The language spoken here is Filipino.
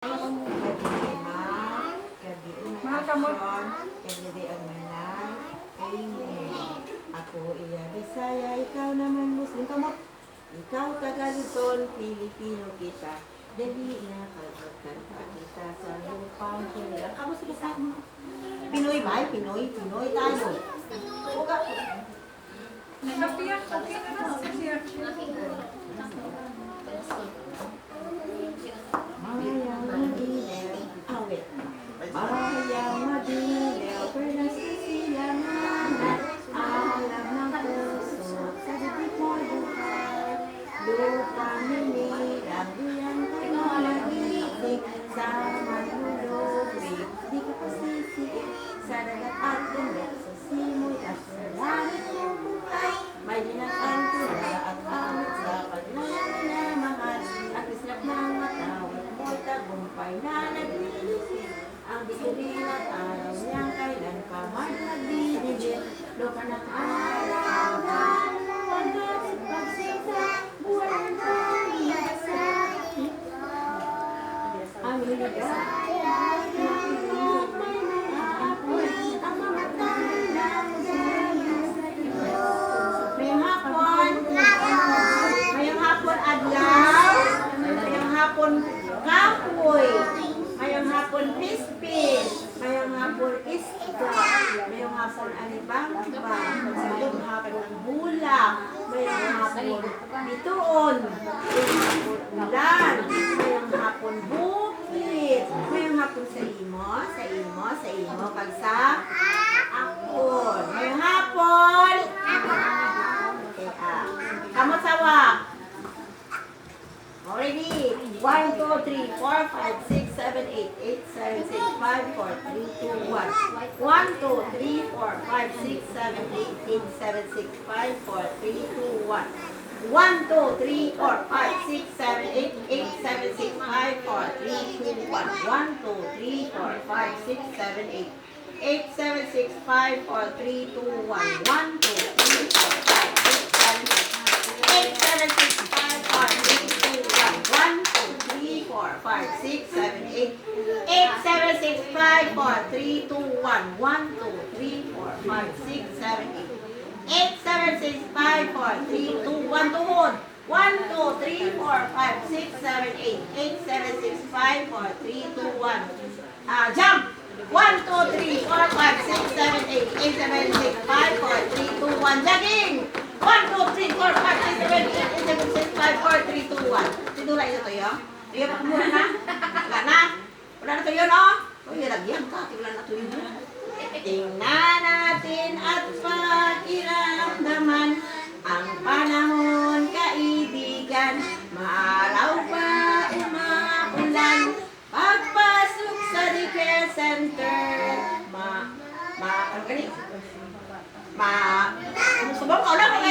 Mahal ka mo. Everyday ang manay. Amen. Ako iya Bisaya, ikaw naman Muslim. Kamot. Ikaw taga-Luzon, Pilipino kita. Dali na pagkakanta kita sa lupang Pilipinas. Kamu sige sa mo. Pinoy ba? Pinoy tayo. Uga. Sophia, okay na na. Sophia. Mayang madilaw. Awit. Mayang madilaw. Perlas na silangan. Alam ng puso. Sa dibdib mo buhay. Lupa nilirang. Diyan ka malagigig. Sa manulog. Di ka pasisiig. Sa dagat at dagat. Sa simoy at sa langit mo buhay. May dinatan ko na at amit sa paglalang na mahal. At islap ng matawag mo'y tagumpay na naglilipid. Ang bituin at araw niyang kailan pa man nagdidibit. Lupa ng araw na pagdating pagsiksa. Buwan na nasa ang hiligaya ng iyong may naapoy. Ang mga talang Mayang hapon adlaw, mayang hapon kapoy, mayang hapon pispin, mayang hapon isda, mayang hapon alibangba, mayang hapon bulak, mayang hapon bituon, mayang hapon ulan, mayang hapon bukid, mayang hapon sa imo, kag sa akon, mayang hapon. Kamot sawa. Already. 1, 2, 3, 4, 5, 6, 7, 8, 8, 7, 6, 5, 4, 3, 2, 1. 1, 2, 3, 4, 5, 6, 7, 8, 8, 7, 6, 5, 4, 3, 2, 1. 1, 2, 3, 4, 5, 6, 7, 8, 8, 7, 6, 5, 4, 3, 2, 1. 1, 2, 3, 4, 5, 6, 7, 8, 8, 7, 6, 5, 4, 3, 2, 1. 1, 2, 3, 4, 5, 6, 7, 8, 7, 6, 5, 4, 3, 2, 1. 1, 2, 3, 4, 5, 6, 7, 8, 8, 7, 6, 5, 4, 3, 2, 1. 1, 2, 3, 4, 5, 6, 7, 8. 8, 7, 6, 5, 4, 3, 2, 1. Tuhod. 1, 2, 3, 4, 5, 6, 7, 8. 8, 7, 6, 5, 4, 3, 2, 1. Jump! 1, 2, 3, 4, 5, 6, 7, 8. 8, 7, 6, 5, 4, 3, 2, 1. Jogging! 1, 2, 3, 4, 5, 6, 7, 8. 8, 7, 6, 5, 4, 3, 2, 1. Sidula ito tuyo. Tuyo pa kumura na. Wala na. Wala na tuyo, no? Tuyo, lagyan ka. Wala na tuyo. Tingnan natin at pakiramdaman ang panahon, kaibigan. Maaraw pa, umaulan. Pagpasok sa daycare center. Ano gani? Ano sabang? Wala ko ngayon.